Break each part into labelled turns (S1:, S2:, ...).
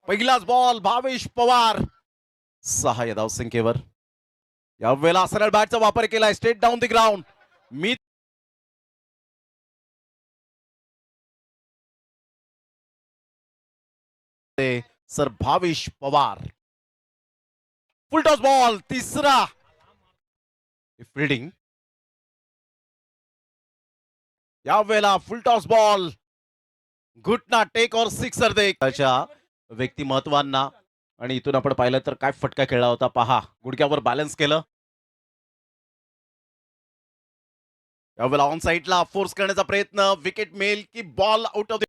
S1: पहिलाच बॉल भावेश पवार 6 धाव संख्येवर. यावेळेला सरळ बॅटचा वापर केलाय. Straight down the ground. Me sir Bhavesh Pawar. Full toss ball तिसरा फिल्डिंग. यावेळेला फुल टॉस बॉल घुटना टेक और सिक्सर दे व्यक्तिमत्वांना. आणि इथून आपण पाहिलं तर काय फटका खेळला होता पहा. गुडघ्यावर बॅलन्स केलं. यावेळेला ऑन साइडला फोर्स करण्याचा प्रयत्न. विकेट मिळेल की बॉल आउट ऑफ.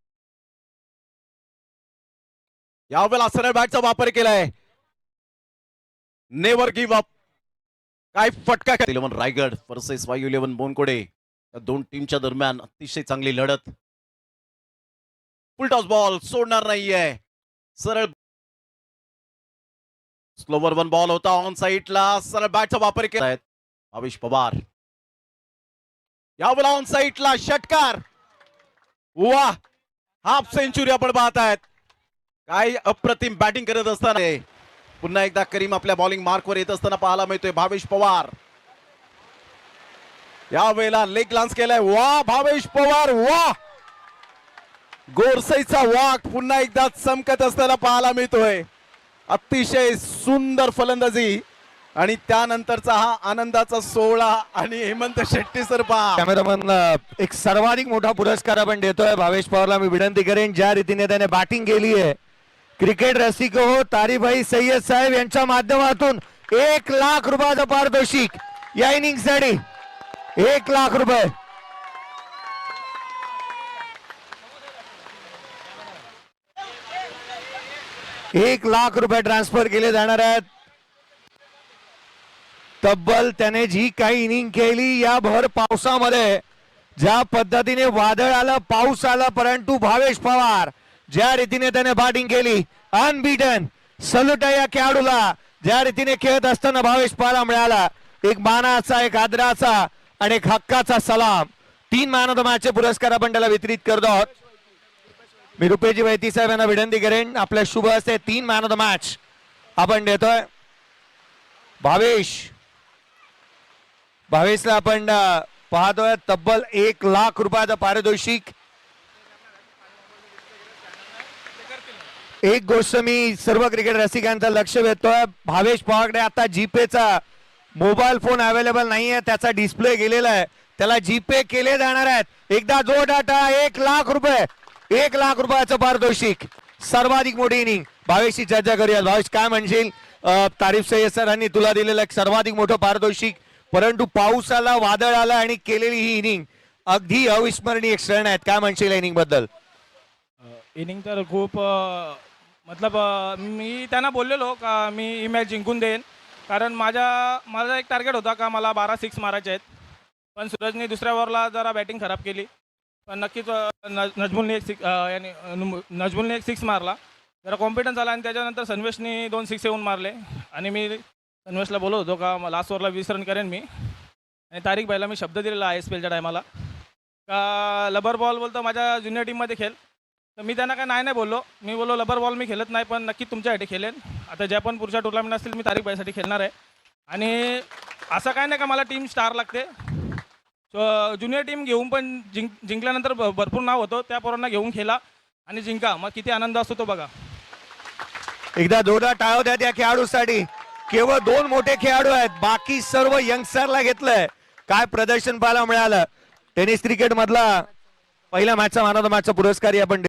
S1: यावेळेला सरळ बॅटचा वापर केलाय. Never give up. काय फटका. 11 रायगड वर्सेस वायू 11 बोनकोडे. या दोन टीमच्या दरम्यान अतिशय चांगली लढत. फुल टॉस बॉल सोडणार नाहीये. सरळ स्लोवर वन बॉल होता ऑन साइडला. सरळ बॅटचा वापर केलाय भावेश पवार. यावेळेला ऑन साइडला षटकार. वा हाफ सेंचुरी आपण पाहत आहेत. काय अप्रतिम बॅटिंग करत असताना पुन्हा एकदा करीम आपल्या बॉलिंग मार्कवर येत असताना पाहायला मिळतोय भावेश पवार. यावेळेला लेग ग्लान्स केलाय. वा भावेश पवार. वा गोरसईचा वाक पुन्हा एकदा चमकत असताना पाहायला मिळतोय. अतिशय सुंदर फलंदाजी आणि त्यानंतरचा हा आनंदाचा सोहळा. आणि हेमंत शेट्टी सर पहा.
S2: कॅमेरामन एक सर्वाधिक मोठा पुरस्कार आपण देतोय भावेश पवारला. मी विनंती करेन ज्या रीतीने त्याने बॅटिंग केली आहे. क्रिकेट रसिक हो तारीभाई सय्यद साहेब यांच्या माध्यमातून 1 लाख रुपयाचं पारितोषिक या इनिंग साठी. 1 लाख रुपये. $1 लाख ट्रान्सफर केले जाणार आहेत. तब्बल त्याने जी काही इनिंग केली या भर पावसामध्ये, ज्या पद्धतीने वादळ आलं पाऊस आला परंतु भावेश पवार ज्या रीतीने त्याने बॅटिंग केली अनबीटन. सल्यूट आहे या खेळाडूला. ज्या रीतीने खेळत असताना भावेश पवारला मिळाला एक मानाचा, एक आदराचा आणि एक हक्काचा सलाम. 3 मॅन ऑफ द मॅच चे पुरस्कार आपण त्याला वितरित करतो आहोत. मी रुपेजी वैती साहेब यांना विनंती करेन आपल्या शुभ हस्ते 3 मॅन ऑफ द मॅच आपण देतोय. भावेशला आपण पाहतोय तब्बल 1 लाख रुपयाचं पारितोषिक. एक गोष्ट मी सर्व क्रिकेट रसिकांचं लक्ष वेधतोय. भावेश पवारकडे आता जीपेचा मोबाईल फोन अवेलेबल नाहीये. त्याचा डिस्प्ले गेलेला आहे. त्याला जीपे केले जाणार आहेत. एकदा जो डाटा 1 लाख रुपये. 1 लाख रुपयाचं पारितोषिक. सर्वाधिक मोठी इनिंग. भावेशची चर्चा करूया. भावेश काय म्हणशील. तारीफ सय्यद सरांनी तुला दिलेलं एक सर्वाधिक मोठं पारितोषिक परंतु पाऊस आला वादळ आला आणि केलेली ही इनिंग अगदी अविस्मरणीय क्षण आहेत. काय म्हणशील इनिंग बद्दल.
S3: इनिंग तर खूप मतलब मी त्यांना बोललेलो का मी ही मॅच जिंकून देईन. कारण माझा एक टार्गेट होता का मला 12 6 मारायचे आहेत. पण सूरजने दुसऱ्या ओव्हरला जरा बॅटिंग खराब केली. पण नक्कीच नजमुलने एक 6 मारला. जरा कॉन्फिडन्स आला आणि त्याच्यानंतर सन्वेशने 2 6 येऊन मारले. आणि मी सन्वेशला बोलत होतो का लास्ट ओव्हरला 20 रन करेन मी. आणि तारीख भाईला मी शब्द दिलेला ISPLच्या टायमाला का लबर बॉल बोलतो माझ्या ज्युनियर टीममध्ये खेळ. तर मी त्यांना काय नाही बोललो. मी बोललो लबर बॉल मी खेळत नाही पण नक्की तुमच्यासाठी खेळेन. आता ज्या पण पुढच्या टुर्नामेंट असतील मी तारीख भाईसाठी खेळणार आहे. आणि असं काय नाही का मला टीम स्टार लागते. सो ज्युनियर टीम घेऊन पण जिंकल्यानंतर भरपूर नाव होतं. त्या पोरांना घेऊन खेळा आणि जिंका. मग किती आनंद असतो तो बघा.
S2: एकदा जोरदार टाळ्या द्या त्या खेळाडूसाठी. केवळ 2 मोठे खेळाडू आहेत. बाकी सर्व यंगस्टरला घेतलंय. काय प्रदर्शन पाहायला मिळालं. टेनिस क्रिकेट मधला पहिल्या मॅचचा मॅन ऑफ द मॅचचा पुरस्कार आपण